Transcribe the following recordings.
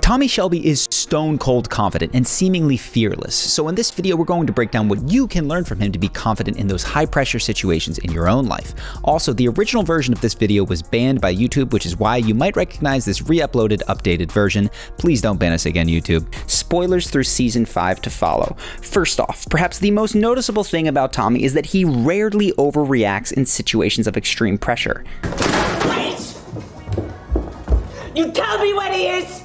Tommy Shelby is stone cold confident and seemingly fearless, so in this video we're going to break down what you can learn from him to be confident in those high pressure situations in your own life. Also, the original version of this video was banned by YouTube, which is why you might recognize this re-uploaded, updated version. Please don't ban us again, YouTube. Spoilers through Season 5 to follow. First off, perhaps the most noticeable thing about Tommy is that he rarely overreacts in situations of extreme pressure. Wait! You tell me when he is!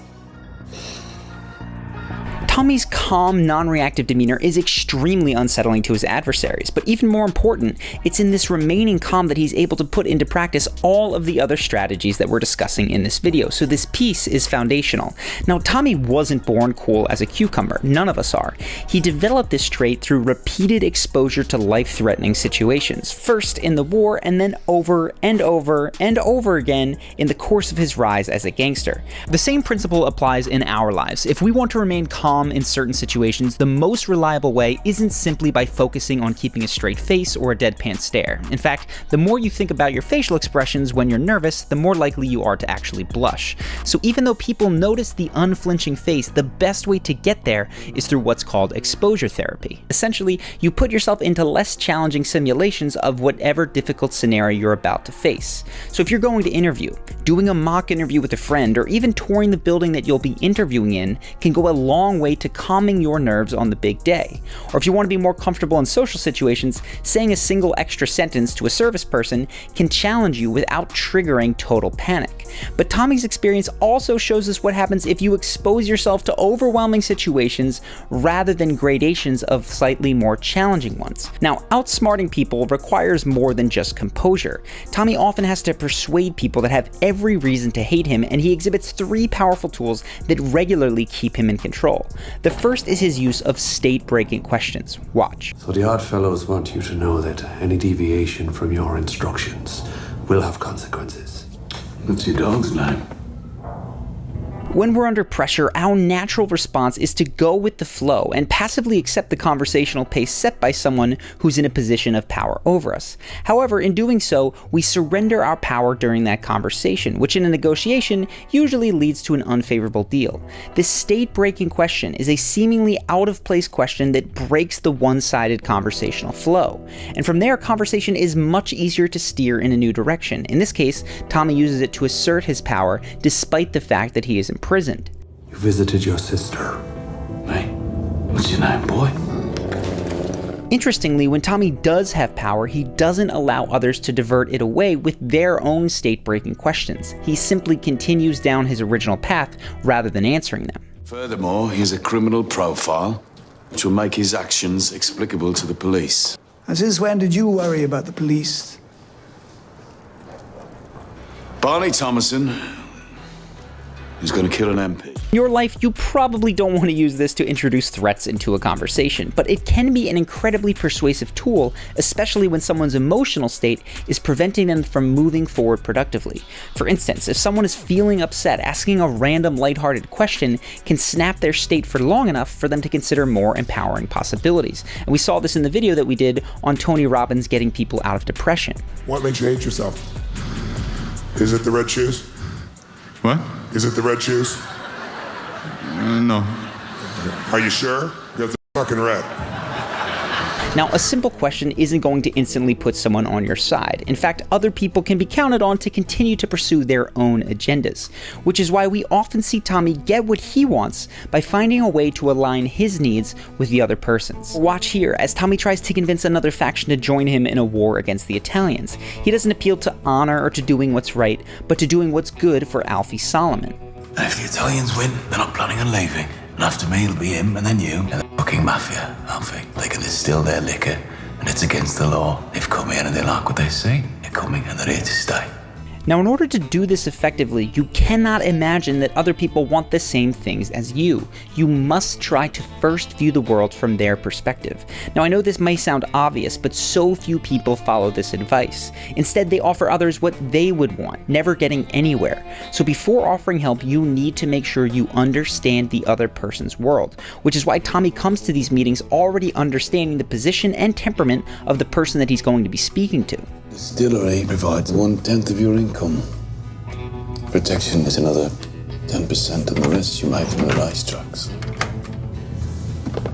Tommy's calm, non-reactive demeanor is extremely unsettling to his adversaries, but even more important, it's in this remaining calm that he's able to put into practice all of the other strategies that we're discussing in this video, so this piece is foundational. Now, Tommy wasn't born cool as a cucumber, none of us are. He developed this trait through repeated exposure to life-threatening situations, first in the war and then over and over and over again in the course of his rise as a gangster. The same principle applies in our lives. If we want to remain calm in certain situations, the most reliable way isn't simply by focusing on keeping a straight face or a deadpan stare. In fact, the more you think about your facial expressions when you're nervous, the more likely you are to actually blush. So even though people notice the unflinching face, the best way to get there is through what's called exposure therapy. Essentially, you put yourself into less challenging simulations of whatever difficult scenario you're about to face. So if you're going to interview, doing a mock interview with a friend, or even touring the building that you'll be interviewing in can go a long way to calming your nerves on the big day. Or if you want to be more comfortable in social situations, saying a single extra sentence to a service person can challenge you without triggering total panic. But Tommy's experience also shows us what happens if you expose yourself to overwhelming situations rather than gradations of slightly more challenging ones. Now, outsmarting people requires more than just composure. Tommy often has to persuade people that have every reason to hate him, and he exhibits three powerful tools that regularly keep him in control. The first is his use of state-breaking questions. Watch. So the Oddfellows want you to know that any deviation from your instructions will have consequences. What's your dog's name? When we're under pressure, our natural response is to go with the flow and passively accept the conversational pace set by someone who's in a position of power over us. However, in doing so, we surrender our power during that conversation, which in a negotiation usually leads to an unfavorable deal. This state-breaking question is a seemingly out-of-place question that breaks the one-sided conversational flow. And from there, conversation is much easier to steer in a new direction. In this case, Tommy uses it to assert his power despite the fact that he is imprisoned. You visited your sister. Hey, what's your name, boy? Interestingly, when Tommy does have power, he doesn't allow others to divert it away with their own state-breaking questions. He simply continues down his original path rather than answering them. Furthermore, he has a criminal profile, which will make his actions explicable to the police. And since when did you worry about the police? Barney Thomason is going to kill an MP. In your life, you probably don't want to use this to introduce threats into a conversation, but it can be an incredibly persuasive tool, especially when someone's emotional state is preventing them from moving forward productively. For instance, if someone is feeling upset, asking a random lighthearted question can snap their state for long enough for them to consider more empowering possibilities. And we saw this in the video that we did on Tony Robbins getting people out of depression. What makes you hate yourself? Is it the red shoes? What? Is it the red shoes? No. Are you sure? Because they're fucking red. Now, a simple question isn't going to instantly put someone on your side. In fact, other people can be counted on to continue to pursue their own agendas, which is why we often see Tommy get what he wants by finding a way to align his needs with the other person's. Watch here as Tommy tries to convince another faction to join him in a war against the Italians. He doesn't appeal to honor or to doing what's right, but to doing what's good for Alfie Solomon. And if the Italians win, they're not planning on leaving. And after me, it'll be him, and then you, and the fucking mafia, Alfie. They can distill their liquor, and it's against the law. They've come here and they like what they see. They're coming and they're here to stay. Now, in order to do this effectively, you cannot imagine that other people want the same things as you. You must try to first view the world from their perspective. Now, I know this may sound obvious, but so few people follow this advice. Instead, they offer others what they would want, never getting anywhere. So before offering help, you need to make sure you understand the other person's world, which is why Tommy comes to these meetings already understanding the position and temperament of the person that he's going to be speaking to. Distillery provides 1/10 of your income. Protection is another 10% and the rest you make from the racetracks.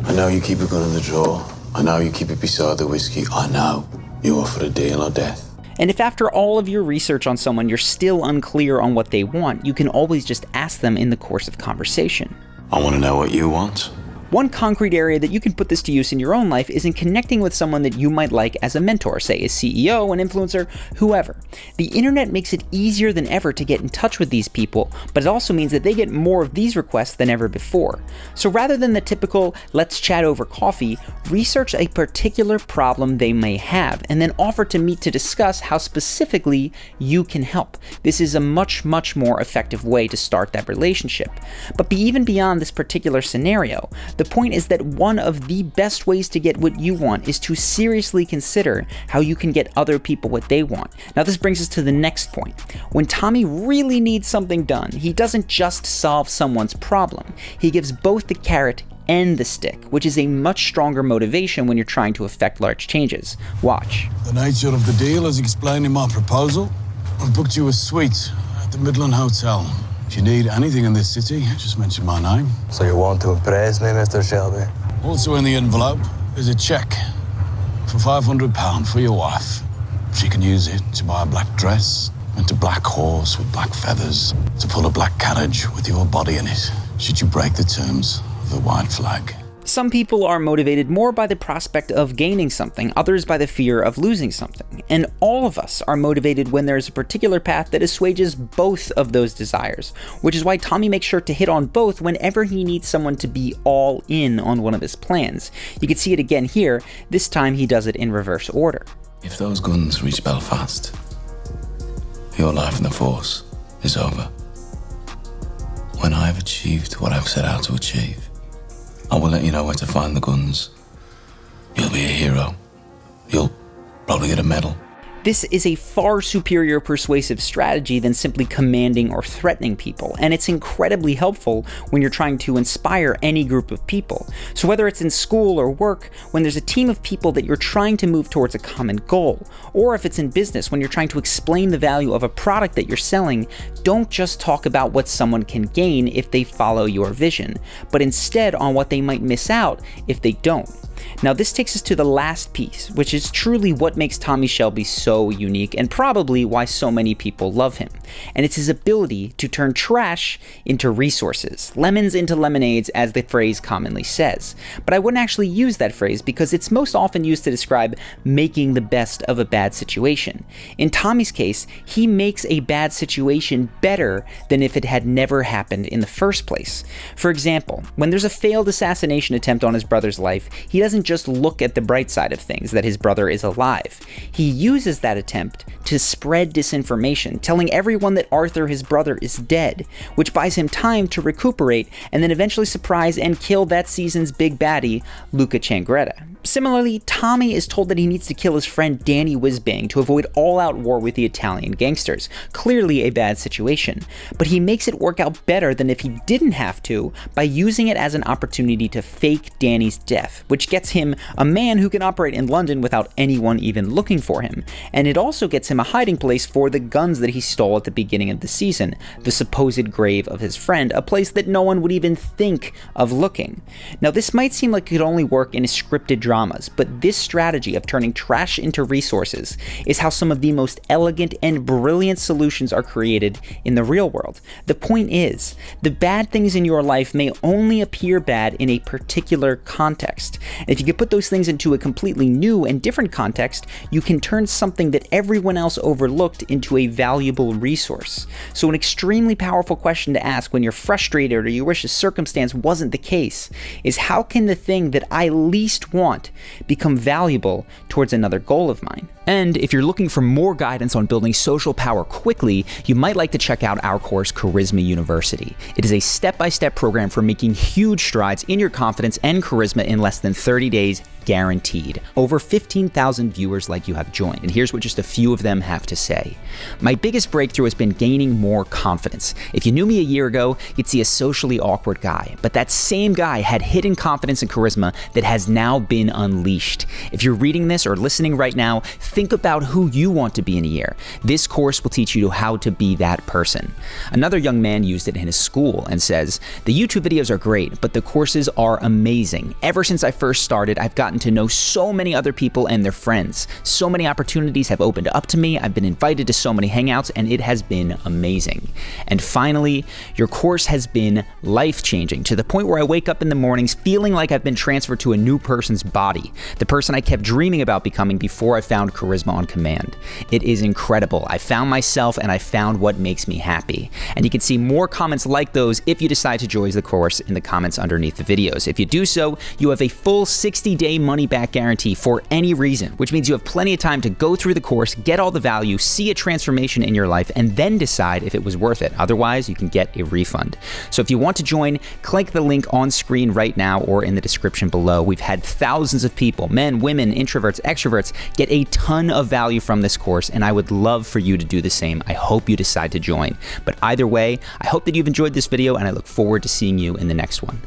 I know you keep a gun in the drawer. I know you keep it beside the whiskey. I know you offer a deal or death. And if after all of your research on someone you're still unclear on what they want, you can always just ask them in the course of conversation. I want to know what you want. One concrete area that you can put this to use in your own life is in connecting with someone that you might like as a mentor, say a CEO, an influencer, whoever. The internet makes it easier than ever to get in touch with these people, but it also means that they get more of these requests than ever before. So rather than the typical, let's chat over coffee, research a particular problem they may have, and then offer to meet to discuss how specifically you can help. This is a much, much more effective way to start that relationship. But even beyond this particular scenario, the point is that one of the best ways to get what you want is to seriously consider how you can get other people what they want. Now this brings us to the next point. When Tommy really needs something done, he doesn't just solve someone's problem. He gives both the carrot and the stick, which is a much stronger motivation when you're trying to affect large changes. Watch. The nature of the deal is explained in my proposal. I've booked you a suite at the Midland Hotel. If you need anything in this city, just mention my name. So you want to impress me, Mr. Shelby? Also in the envelope is a check for £500 for your wife. She can use it to buy a black dress, and a black horse with black feathers, to pull a black carriage with your body in it, should you break the terms of the white flag. Some people are motivated more by the prospect of gaining something, others by the fear of losing something. And all of us are motivated when there's a particular path that assuages both of those desires, which is why Tommy makes sure to hit on both whenever he needs someone to be all in on one of his plans. You can see it again here, this time he does it in reverse order. If those guns reach Belfast, your life in the Force is over. When I've achieved what I've set out to achieve, I will let you know where to find the guns. You'll be a hero. You'll probably get a medal. This is a far superior persuasive strategy than simply commanding or threatening people, and it's incredibly helpful when you're trying to inspire any group of people. So whether it's in school or work, when there's a team of people that you're trying to move towards a common goal, or if it's in business when you're trying to explain the value of a product that you're selling, don't just talk about what someone can gain if they follow your vision, but instead on what they might miss out if they don't. Now this takes us to the last piece, which is truly what makes Tommy Shelby so unique and probably why so many people love him. And it's his ability to turn trash into resources, lemons into lemonades as the phrase commonly says. But I wouldn't actually use that phrase because it's most often used to describe making the best of a bad situation. In Tommy's case, he makes a bad situation better than if it had never happened in the first place. For example, when there's a failed assassination attempt on his brother's life, he doesn't just look at the bright side of things, that his brother is alive. He uses that attempt to spread disinformation, telling everyone that Arthur, his brother, is dead, which buys him time to recuperate and then eventually surprise and kill that season's big baddie, Luca Changretta. Similarly, Tommy is told that he needs to kill his friend Danny Whizbang to avoid all-out war with the Italian gangsters. Clearly a bad situation, but he makes it work out better than if he didn't have to by using it as an opportunity to fake Danny's death, which gets him a man who can operate in London without anyone even looking for him, and it also gets him a hiding place for the guns that he stole at the beginning of the season, the supposed grave of his friend, a place that no one would even think of looking. Now this might seem like it could only work in a scripted dramas, but this strategy of turning trash into resources is how some of the most elegant and brilliant solutions are created in the real world. The point is, the bad things in your life may only appear bad in a particular context. And if you can put those things into a completely new and different context, you can turn something that everyone else overlooked into a valuable resource. So an extremely powerful question to ask when you're frustrated or you wish a circumstance wasn't the case is, how can the thing that I least want become valuable towards another goal of mine? And if you're looking for more guidance on building social power quickly, you might like to check out our course, Charisma University. It is a step-by-step program for making huge strides in your confidence and charisma in less than 30 days, guaranteed. Over 15,000 viewers like you have joined, and here's what just a few of them have to say. My biggest breakthrough has been gaining more confidence. If you knew me a year ago, you'd see a socially awkward guy, but that same guy had hidden confidence and charisma that has now been unleashed. If you're reading this or listening right now, Think about who you want to be in a year. This course will teach you how to be that person. Another young man used it in his school and says, the YouTube videos are great, but the courses are amazing. Ever since I first started, I've gotten to know so many other people and their friends. So many opportunities have opened up to me. I've been invited to so many hangouts, and it has been amazing. And finally, your course has been life-changing to the point where I wake up in the mornings feeling like I've been transferred to a new person's body, the person I kept dreaming about becoming before I found Charisma on Command. It is incredible. I found myself and I found what makes me happy. And you can see more comments like those if you decide to join the course in the comments underneath the videos. If you do so, you have a full 60-day money-back guarantee for any reason, which means you have plenty of time to go through the course, get all the value, see a transformation in your life, and then decide if it was worth it. Otherwise, you can get a refund. So if you want to join, click the link on screen right now or in the description below. We've had thousands of people, men, women, introverts, extroverts, get a ton of value from this course, and I would love for you to do the same. I hope you decide to join. But either way, I hope that you've enjoyed this video, and I look forward to seeing you in the next one.